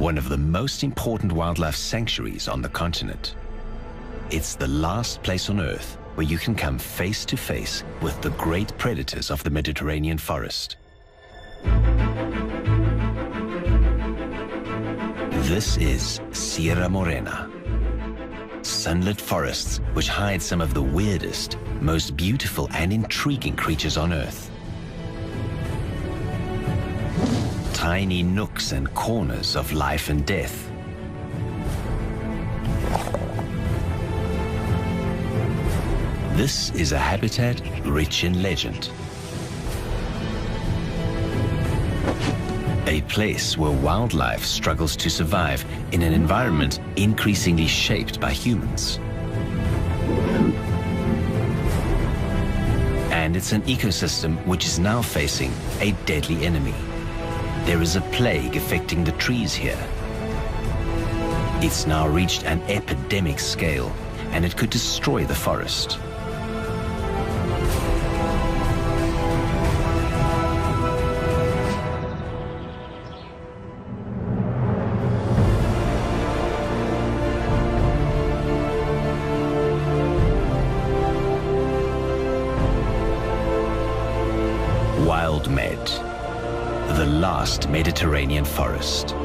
one of the most important wildlife sanctuaries on the continent. It's the last place on Earth where you can come face to face with the great predators of the Mediterranean forest. This is Sierra Morena, sunlit forests which hide some of the weirdest, most beautiful and intriguing creatures on Earth. Tiny nooks and corners of life and death. This is a habitat rich in legend. A place where wildlife struggles to survive in an environment increasingly shaped by humans. And it's an ecosystem which is now facing a deadly enemy. There is a plague affecting the trees here. It's now reached an epidemic scale, and it could destroy the forest. WILDMED, the last Mediterranean forest.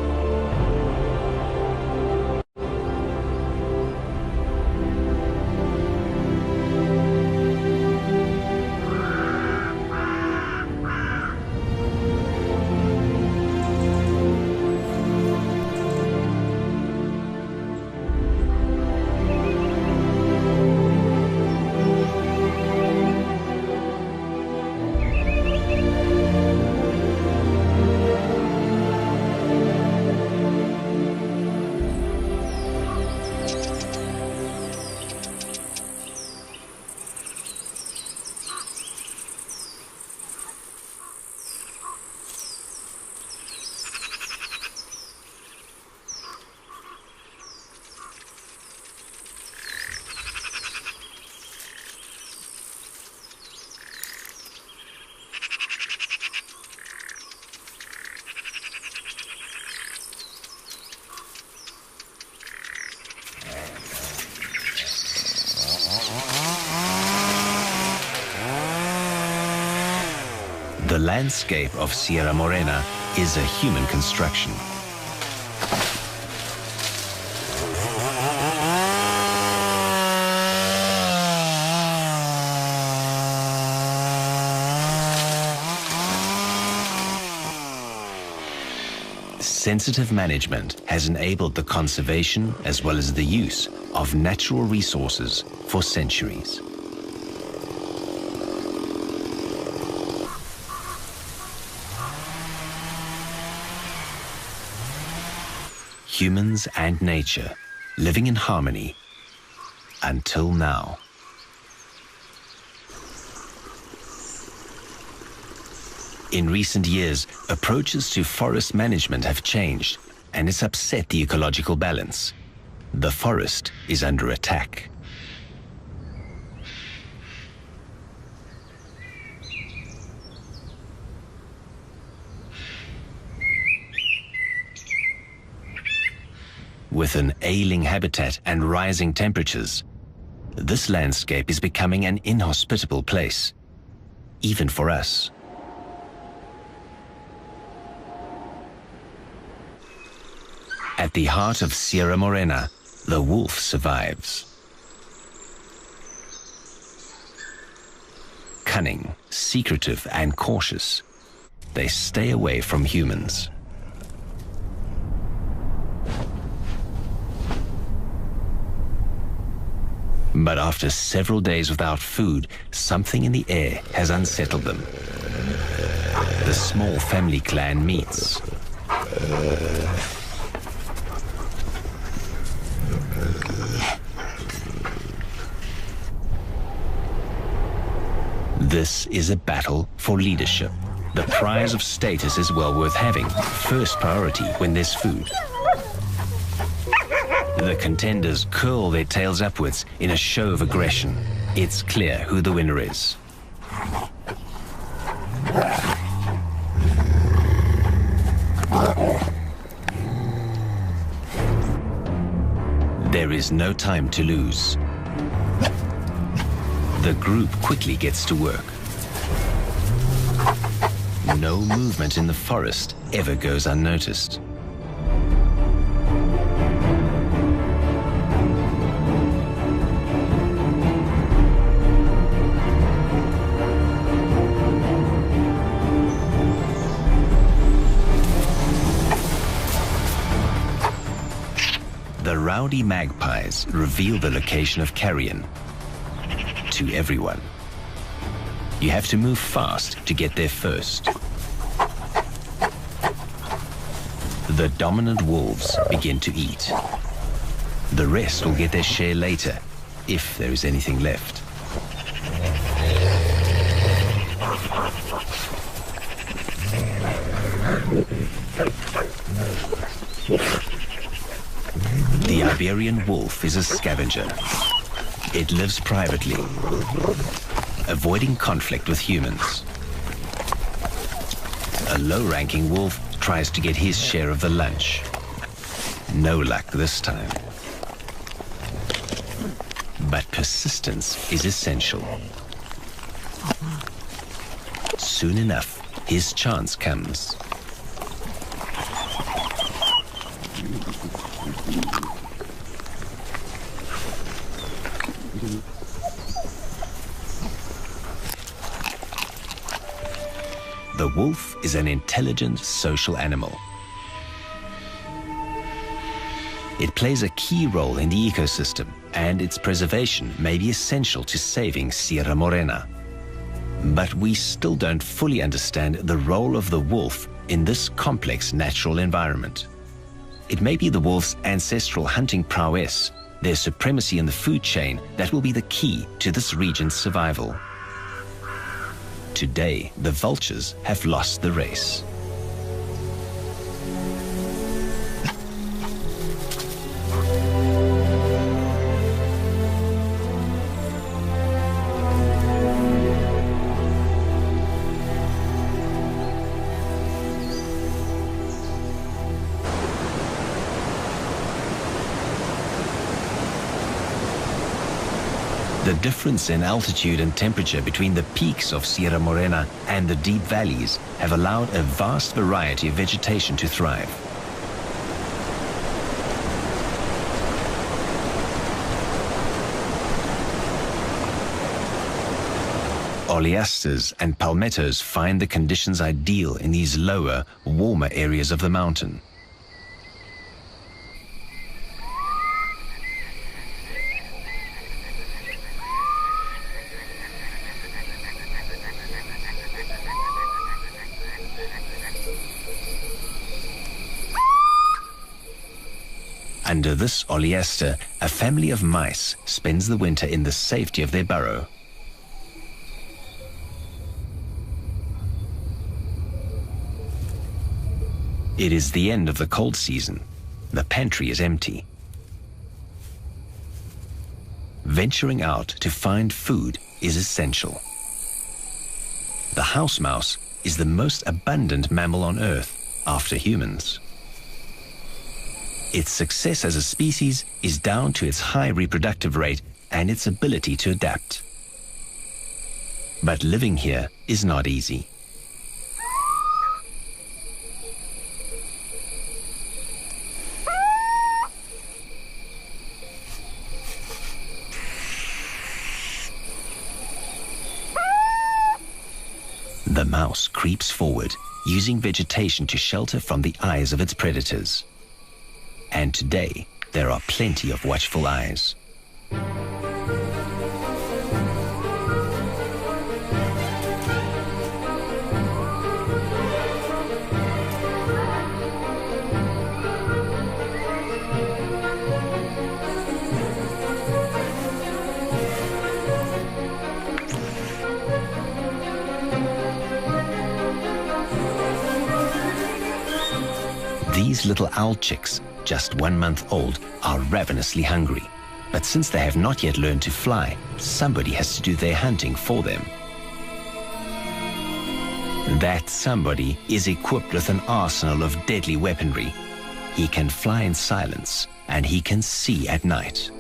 The landscape of Sierra Morena is a human construction. Sensitive management has enabled the conservation as well as the use of natural resources for centuries. Humans and nature living in harmony until now. In recent years, approaches to forest management have changed, and it's upset the ecological balance. The forest is under attack. With an ailing habitat and rising temperatures, this landscape is becoming an inhospitable place, even for us. At the heart of Sierra Morena, the wolf survives. Cunning, secretive, and cautious, they stay away from humans. But after several days without food, something in the air has unsettled them. The small family clan meets. This is a battle for leadership. The prize of status is well worth having. First priority when there's food. The contenders curl their tails upwards in a show of aggression. It's clear who the winner is. There is no time to lose. The group quickly gets to work. No movement in the forest ever goes unnoticed. The rowdy magpies reveal the location of carrion to everyone. You have to move fast to get there first. The dominant wolves begin to eat. The rest will get their share later, if there is anything left. The Iberian wolf is a scavenger. It lives privately, avoiding conflict with humans. A low-ranking wolf tries to get his share of the lunch. No luck this time. But persistence is essential. Soon enough, his chance comes. The wolf is an intelligent social animal. It plays a key role in the ecosystem, and its preservation may be essential to saving Sierra Morena. But we still don't fully understand the role of the wolf in this complex natural environment. It may be the wolf's ancestral hunting prowess, their supremacy in the food chain, that will be the key to this region's survival. Today, the vultures have lost the race. The difference in altitude and temperature between the peaks of Sierra Morena and the deep valleys have allowed a vast variety of vegetation to thrive. Oleasters and palmettos find the conditions ideal in these lower, warmer areas of the mountain. Under this oleaster, a family of mice spends the winter in the safety of their burrow. It is the end of the cold season. The pantry is empty. Venturing out to find food is essential. The house mouse is the most abundant mammal on Earth after humans. Its success as a species is down to its high reproductive rate and its ability to adapt. But living here is not easy. The mouse creeps forward, using vegetation to shelter from the eyes of its predators. And today, there are plenty of watchful eyes. These little owl chicks, just 1 month old, are ravenously hungry. But since they have not yet learned to fly, somebody has to do their hunting for them. That somebody is equipped with an arsenal of deadly weaponry. He can fly in silence, and he can see at night.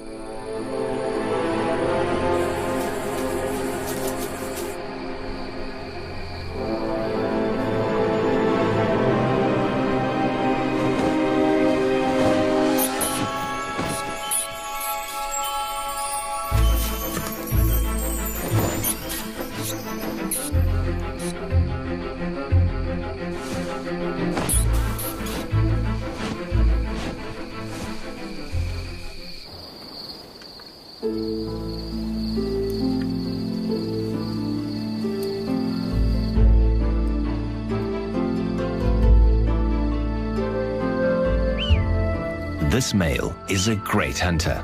This male is a great hunter.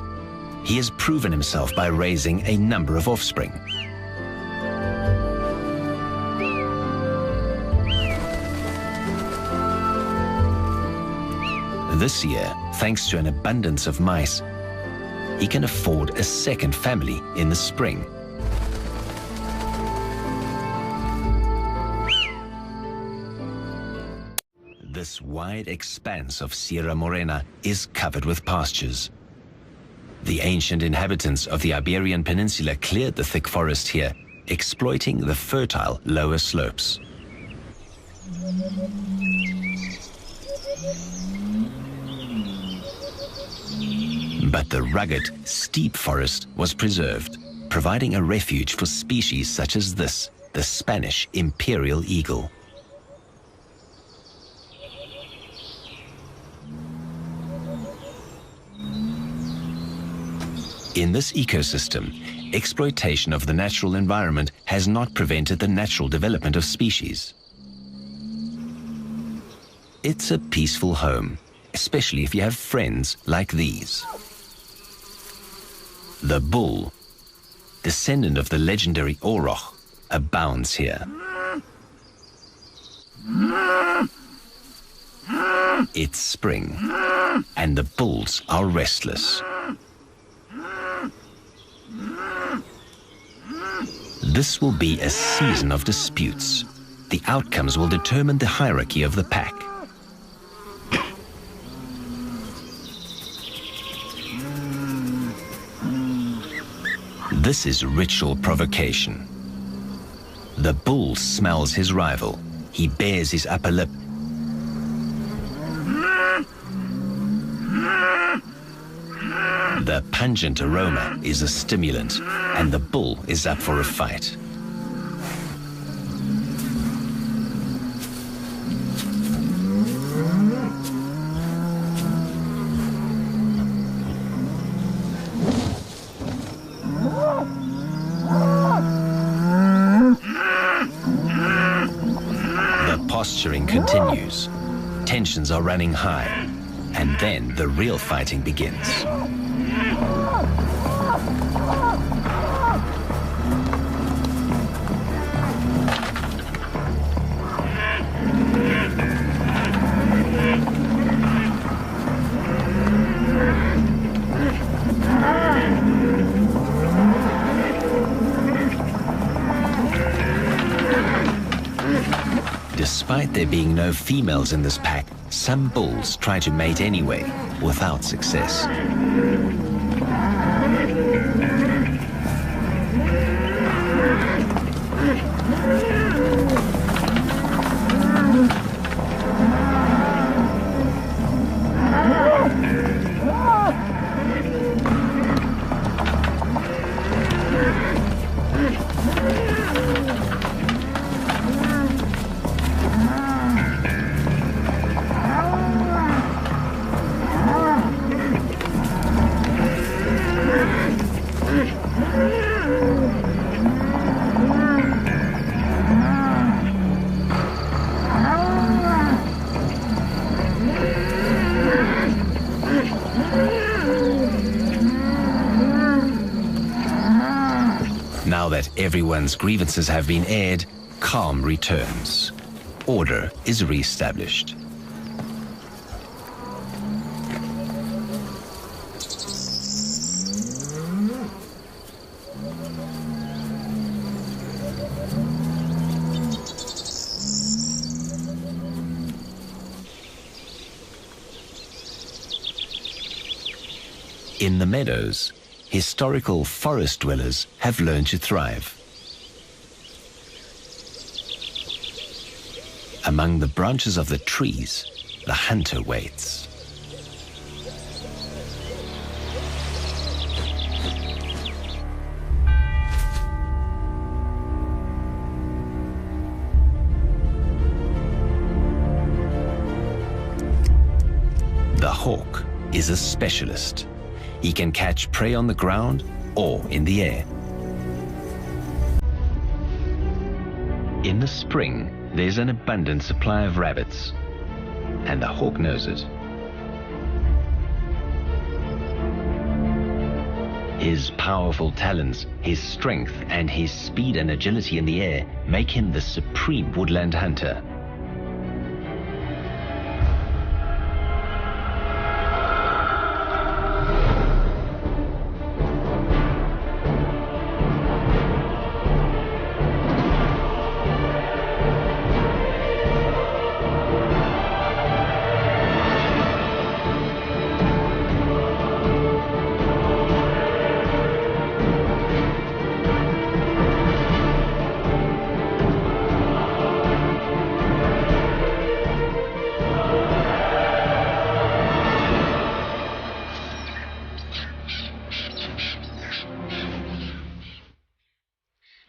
He has proven himself by raising a number of offspring. This year, thanks to an abundance of mice, he can afford a second family in the spring. This wide expanse of Sierra Morena is covered with pastures. The ancient inhabitants of the Iberian Peninsula cleared the thick forest here, exploiting the fertile lower slopes. But the rugged, steep forest was preserved, providing a refuge for species such as this, the Spanish imperial eagle. In this ecosystem, exploitation of the natural environment has not prevented the natural development of species. It's a peaceful home, especially if you have friends like these. The bull, descendant of the legendary Oroch, abounds here. It's spring, and the bulls are restless. This will be a season of disputes. The outcomes will determine the hierarchy of the pack. This is ritual provocation. The bull smells his rival. He bares his upper lip. The pungent aroma is a stimulant, and the bull is up for a fight. The posturing continues. Tensions are running high, and then the real fighting begins. Despite there being no females in this pack, some bulls try to mate anyway, without success. Now that everyone's grievances have been aired, calm returns. Order is re-established. In the meadows, historical forest dwellers have learned to thrive. Among the branches of the trees, the hunter waits. The hawk is a specialist. He can catch prey on the ground or in the air. In the spring, there's an abundant supply of rabbits, and the hawk knows it. His powerful talons, his strength, and his speed and agility in the air make him the supreme woodland hunter.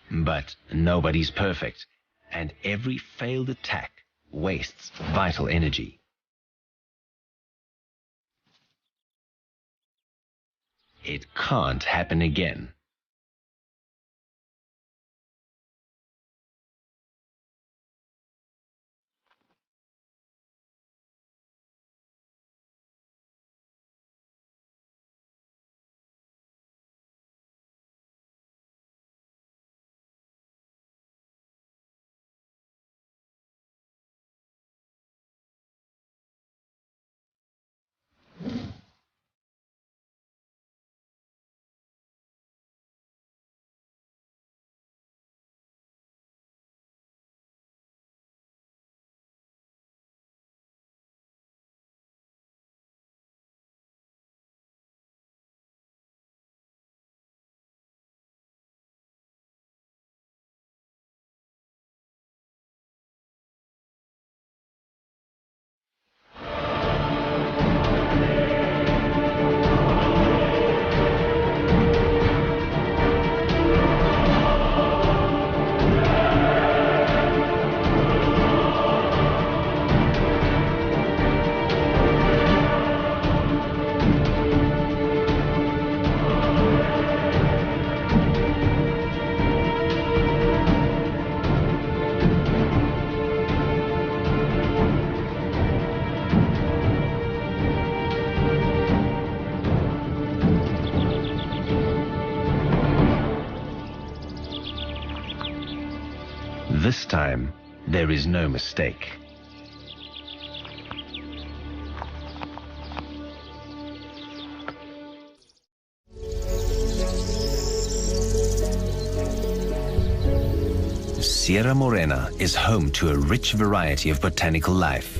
But nobody's perfect, and every failed attack wastes vital energy. It can't happen again. This time, there is no mistake. Sierra Morena is home to a rich variety of botanical life.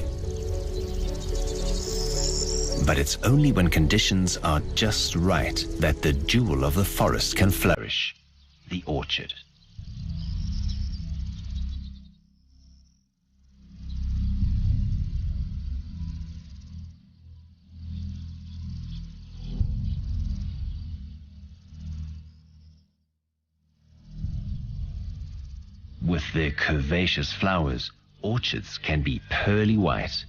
But it's only when conditions are just right that the jewel of the forest can flourish, the orchard. With their curvaceous flowers, orchards can be pearly white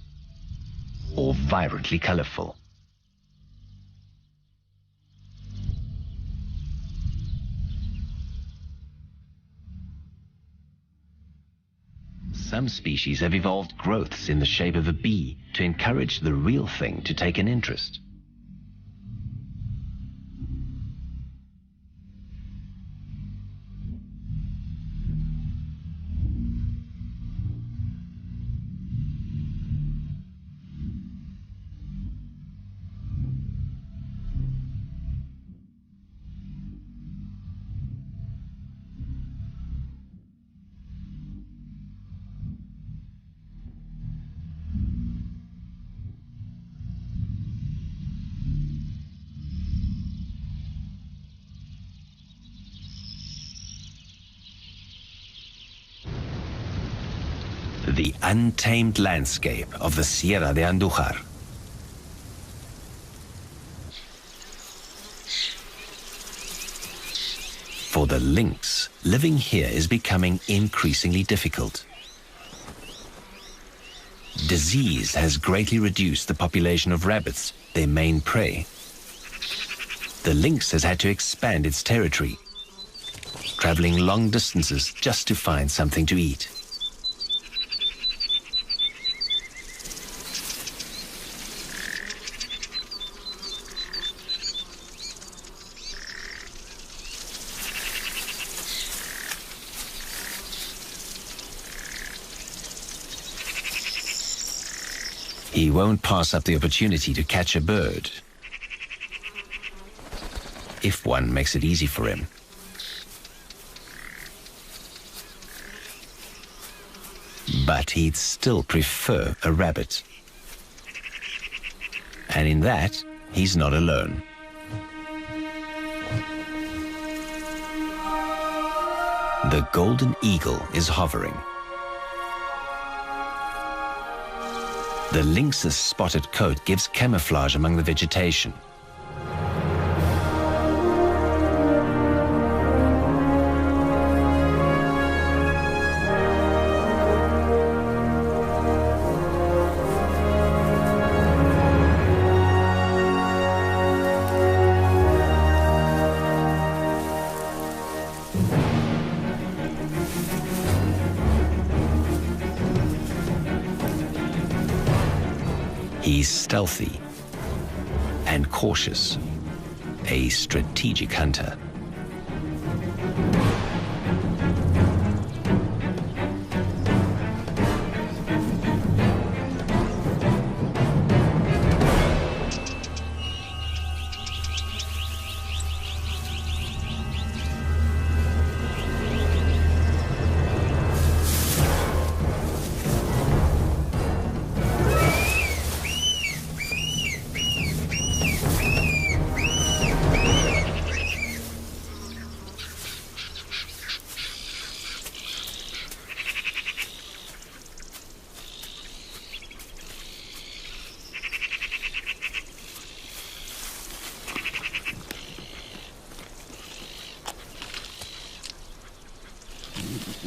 or vibrantly colorful. Some species have evolved growths in the shape of a bee to encourage the real thing to take an interest. The untamed landscape of the Sierra de Andújar. For the lynx, living here is becoming increasingly difficult. Disease has greatly reduced the population of rabbits, their main prey. The lynx has had to expand its territory, traveling long distances just to find something to eat. He won't pass up the opportunity to catch a bird, if one makes it easy for him. But he'd still prefer a rabbit. And in that, he's not alone. The golden eagle is hovering. The lynx's spotted coat gives camouflage among the vegetation. He's stealthy and cautious, a strategic hunter.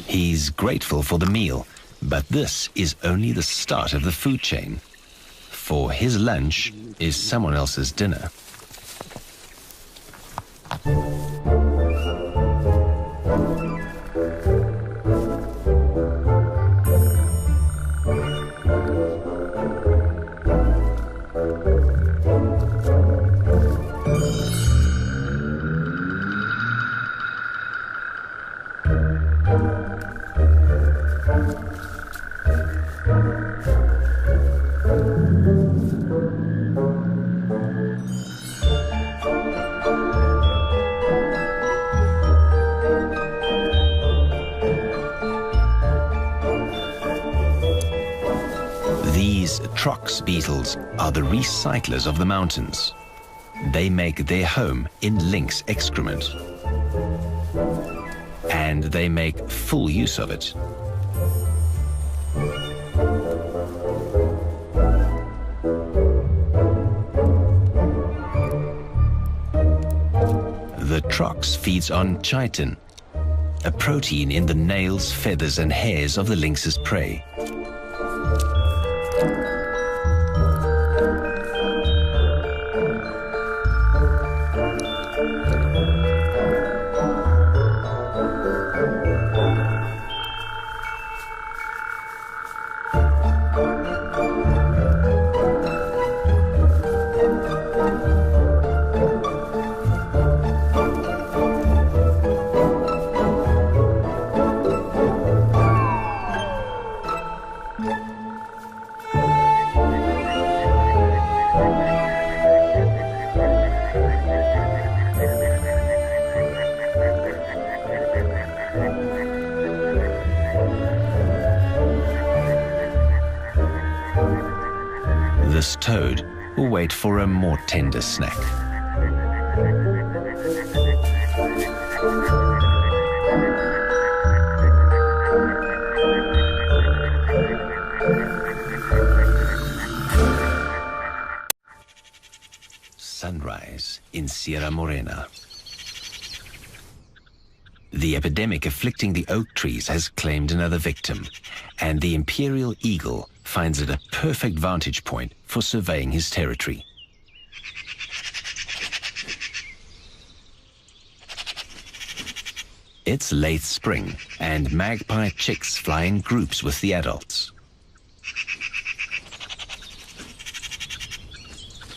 He's grateful for the meal, but this is only the start of the food chain. For his lunch is someone else's dinner. These trox beetles are the recyclers of the mountains. They make their home in lynx excrement. And they make full use of it. The trox feeds on chitin, a protein in the nails, feathers, and hairs of the lynx's prey. This toad will wait for a more tender snack. in Sierra Morena. The epidemic afflicting the oak trees has claimed another victim, and the imperial eagle finds it a perfect vantage point for surveying his territory. It's late spring, and magpie chicks fly in groups with the adults.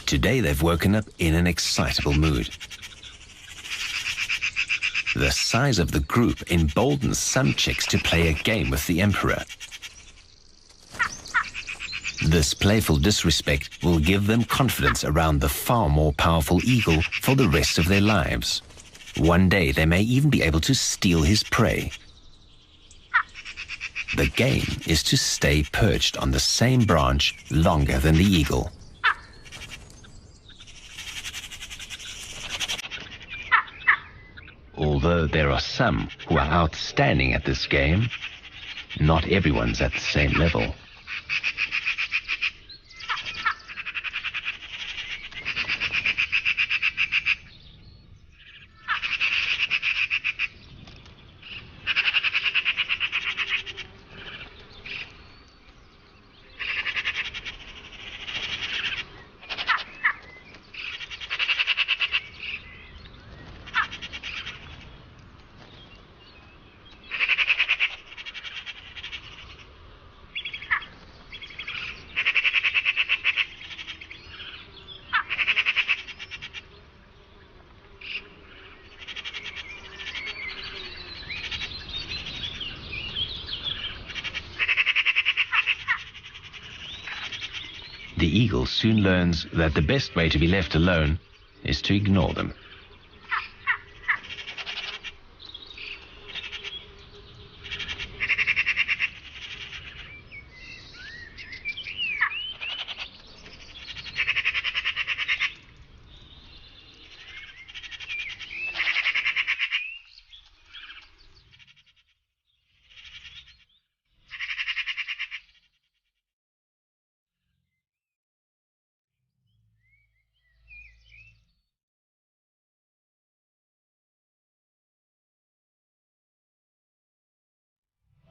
Today they've woken up in an excitable mood. The size of the group emboldens some chicks to play a game with the emperor. This playful disrespect will give them confidence around the far more powerful eagle for the rest of their lives. One day they may even be able to steal his prey. The game is to stay perched on the same branch longer than the eagle. Although there are some who are outstanding at this game, not everyone's at the same level. The eagle soon learns that the best way to be left alone is to ignore them.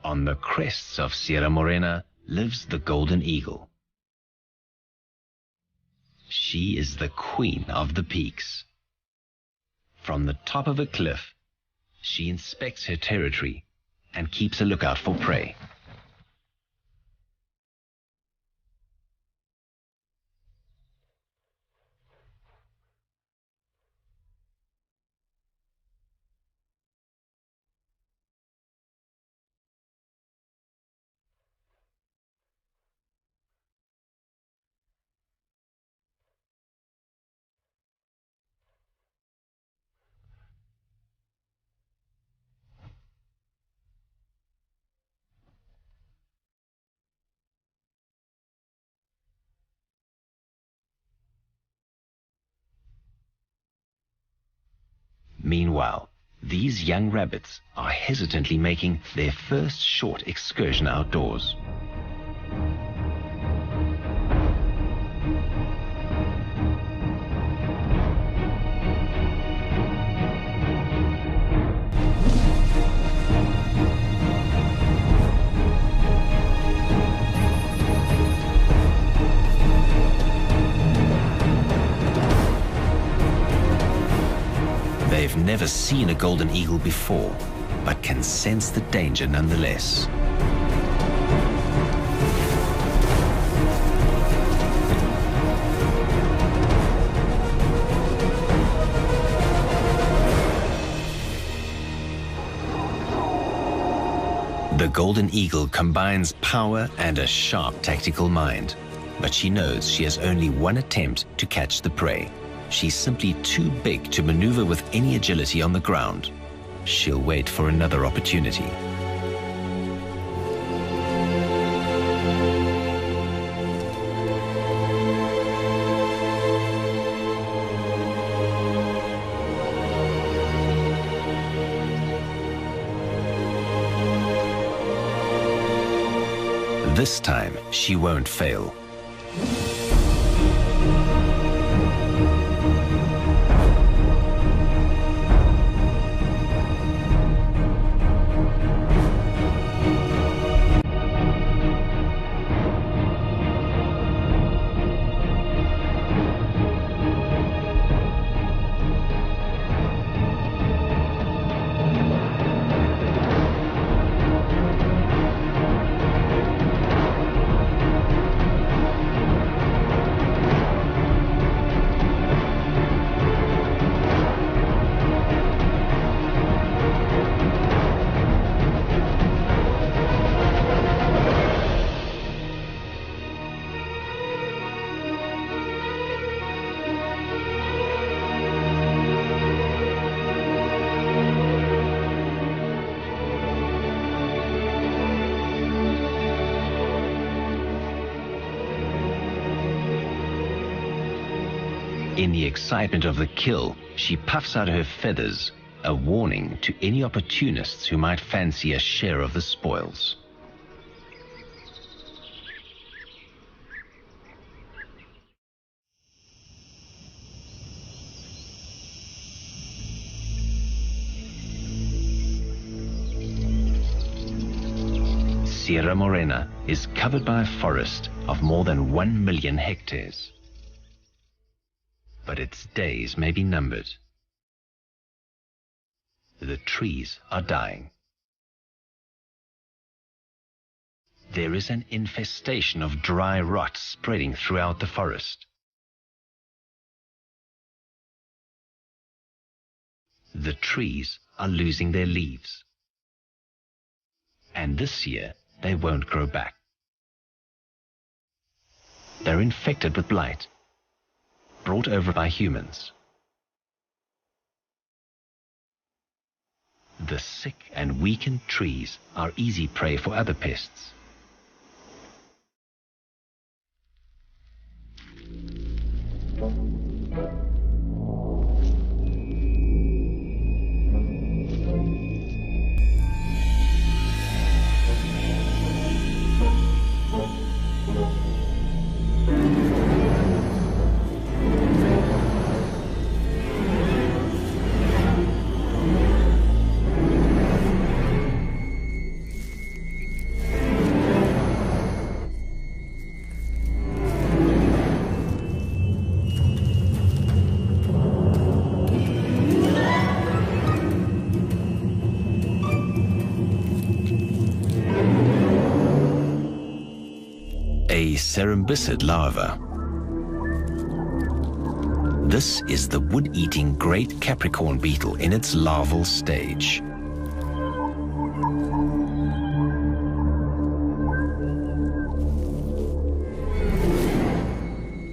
On the crests of Sierra Morena lives the golden eagle. She is the queen of the peaks. From the top of a cliff, she inspects her territory and keeps a lookout for prey. Meanwhile, these young rabbits are hesitantly making their first short excursion outdoors. They've never seen a golden eagle before, but can sense the danger nonetheless. The golden eagle combines power and a sharp tactical mind, but she knows she has only one attempt to catch the prey. She's simply too big to maneuver with any agility on the ground. She'll wait for another opportunity. This time, she won't fail. In the excitement of the kill, she puffs out her feathers, a warning to any opportunists who might fancy a share of the spoils. Sierra Morena is covered by a forest of more than 1 million hectares. But its days may be numbered. The trees are dying. There is an infestation of dry rot spreading throughout the forest. The trees are losing their leaves. And this year, they won't grow back. They're infected with blight, brought over by humans. The sick and weakened trees are easy prey for other pests. A cerambycid larva. This is the wood-eating great Capricorn beetle in its larval stage.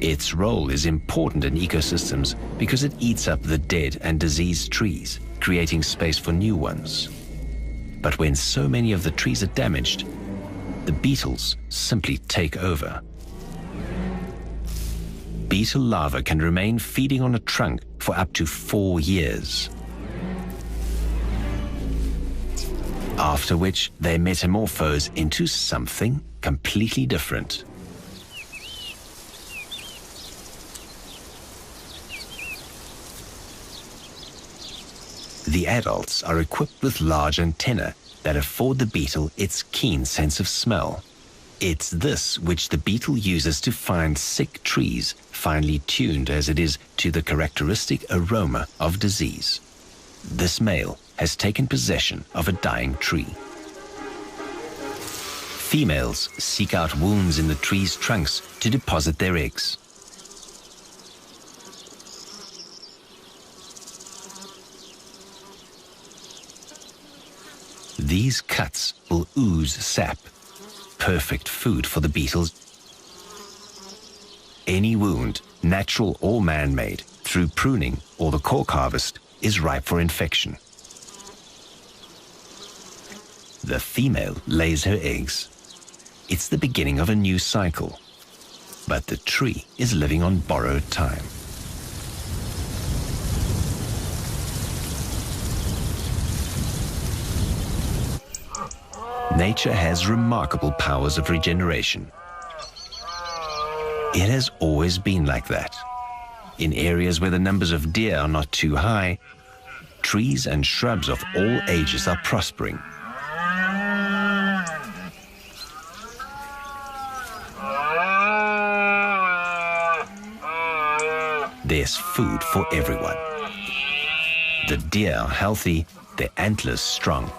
Its role is important in ecosystems because it eats up the dead and diseased trees, creating space for new ones. But when so many of the trees are damaged, the beetles simply take over. Beetle larvae can remain feeding on a trunk for up to 4 years. After which they metamorphose into something completely different. The adults are equipped with large antennae that afford the beetle its keen sense of smell. It's this which the beetle uses to find sick trees, finely tuned as it is to the characteristic aroma of disease. This male has taken possession of a dying tree. Females seek out wounds in the tree's trunks to deposit their eggs. These cuts will ooze sap, perfect food for the beetles. Any wound, natural or man-made, through pruning or the cork harvest, is ripe for infection. The female lays her eggs. It's the beginning of a new cycle, but the tree is living on borrowed time. Nature has remarkable powers of regeneration. It has always been like that. In areas where the numbers of deer are not too high, trees and shrubs of all ages are prospering. There's food for everyone. The deer are healthy, their antlers strong.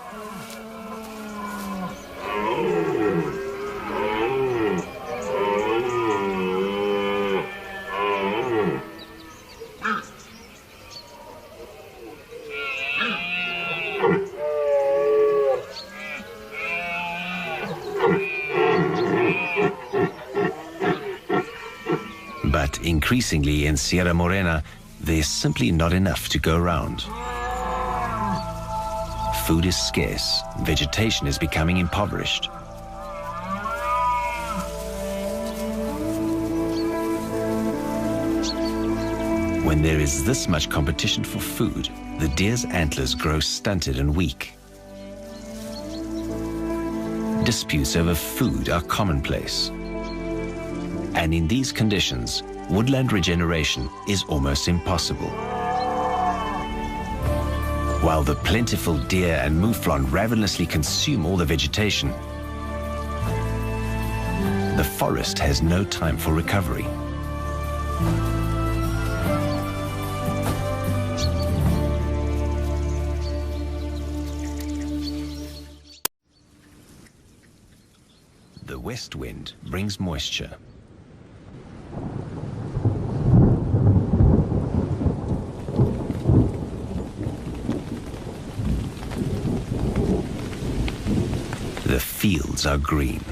But increasingly in Sierra Morena, there's simply not enough to go around. Food is scarce, vegetation is becoming impoverished. When there is this much competition for food, the deer's antlers grow stunted and weak. Disputes over food are commonplace. And in these conditions, woodland regeneration is almost impossible. While the plentiful deer and mouflon ravenously consume all the vegetation, the forest has no time for recovery. The west wind brings moisture. The fields are green.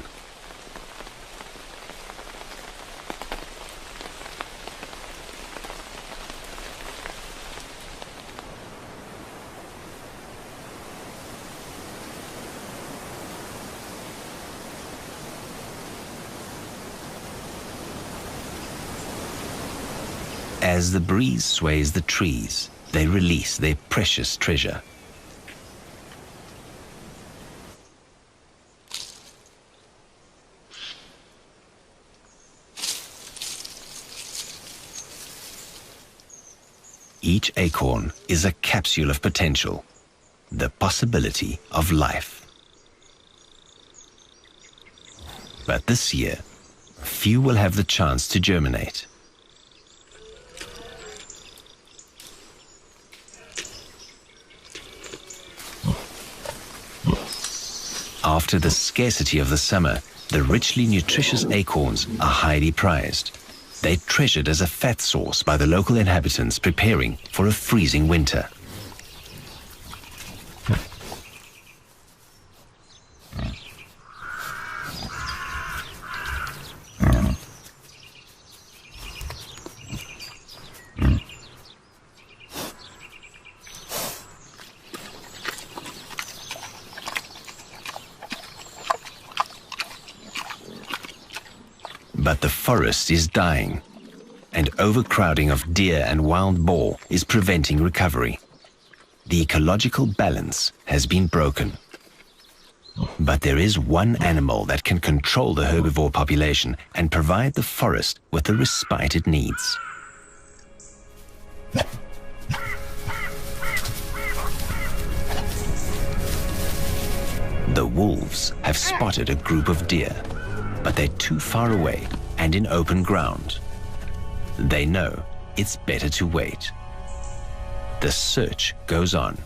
As the breeze sways the trees, they release their precious treasure. Each acorn is a capsule of potential, the possibility of life. But this year, few will have the chance to germinate. After the scarcity of the summer, the richly nutritious acorns are highly prized. They're treasured as a fat source by the local inhabitants preparing for a freezing winter. But the forest is dying, and overcrowding of deer and wild boar is preventing recovery. The ecological balance has been broken. But there is one animal that can control the herbivore population and provide the forest with the respite it needs. The wolves have spotted a group of deer, but they're too far away and in open ground. They know it's better to wait. The search goes on.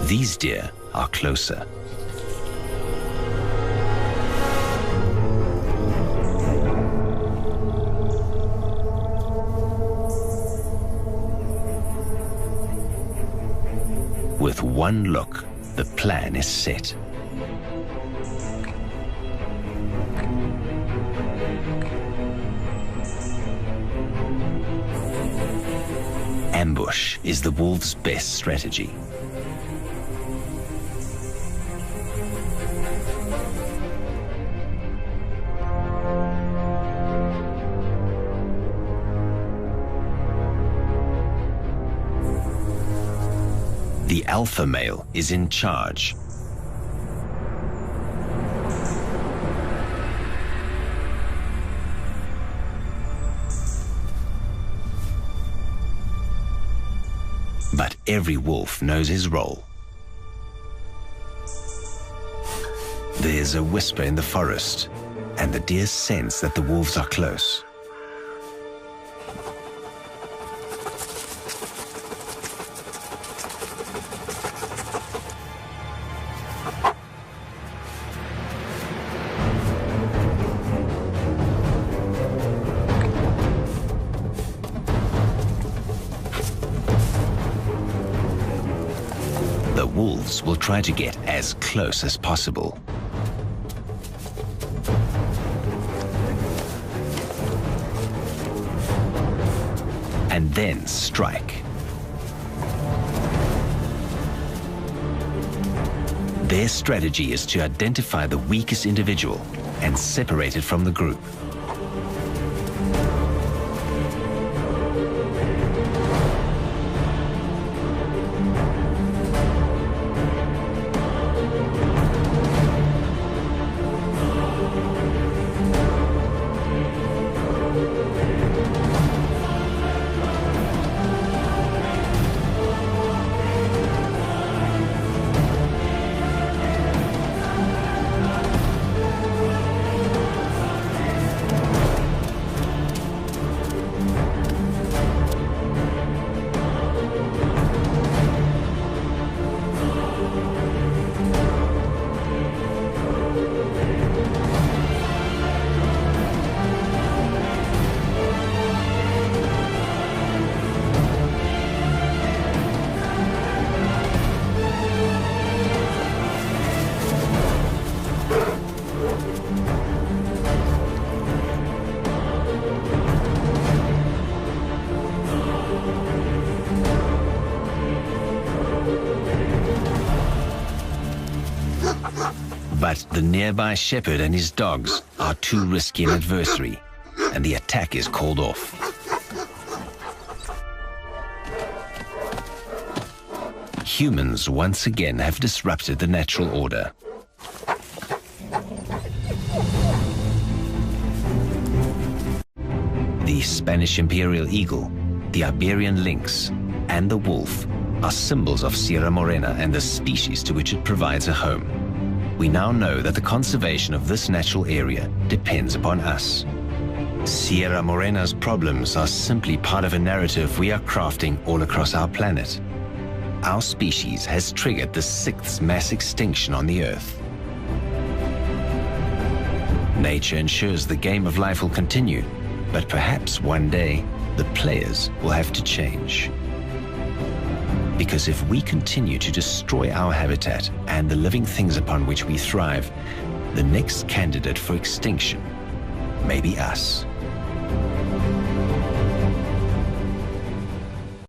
These deer are closer. With one look, the plan is set. Ambush is the wolf's best strategy. The alpha male is in charge. But every wolf knows his role. There's a whisper in the forest, and the deer sense that the wolves are close. Wolves will try to get as close as possible. and then strike. Their strategy is to identify the weakest individual and separate it from the group. But the nearby shepherd and his dogs are too risky an adversary, and the attack is called off. Humans once again have disrupted the natural order. The Spanish imperial eagle, the Iberian lynx, and the wolf are symbols of Sierra Morena and the species to which it provides a home. We now know that the conservation of this natural area depends upon us. Sierra Morena's problems are simply part of a narrative we are crafting all across our planet. Our species has triggered the 6th mass extinction on the Earth. Nature ensures the game of life will continue, but perhaps one day the players will have to change. Because if we continue to destroy our habitat and the living things upon which we thrive, the next candidate for extinction may be us.